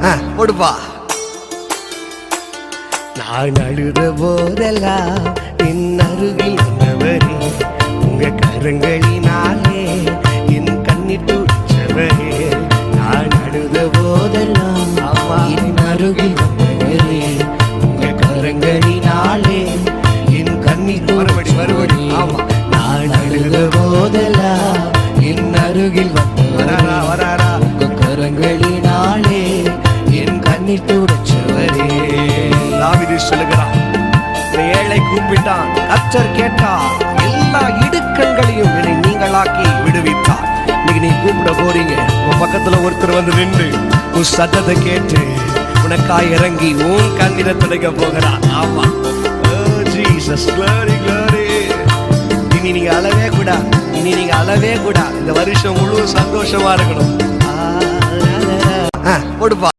போடுப்பா. நான் அழுத போதெல்லாம் என் அருகில் வந்தவரே, உங்க கரங்களினாலே என் கண்ணீர் துடைச்சவரே. நான் அழுத போதெல்லாம் என் அருகில் வந்தவரே, உங்க கரங்களினாலே என் கண்ணீர் மறுபடி. ஆமா, நான் அழுத போதெல்லாம் என் அருகில் வந்தவரே, உங்க கரங்களினாலே என் கண்ணீர் துடைச்சவரே. தாவீது சொல்லுகிறான், ஏழை கூப்பிட்டான், கர்த்தர் கேட்டார், எல்லா இடுக்கண்களையும் நீங்களாக்கி விடுவித்தார். இன்னைக்கு நீ கூப்பிட போறீங்க, உன் பக்கத்துல ஒருத்தர் வந்து நின்று உன் சத்தத்தை கேட்டு உனக்காய் இறங்கி உன் கண்ணீரை துடைக்க போகிறான். ஆமா, ஜீசஸ், glory glory. இனி நீங்க அழவே கூடாது. இந்த வருஷம் முழு சந்தோஷமா இருக்கணும். போடுப்பா.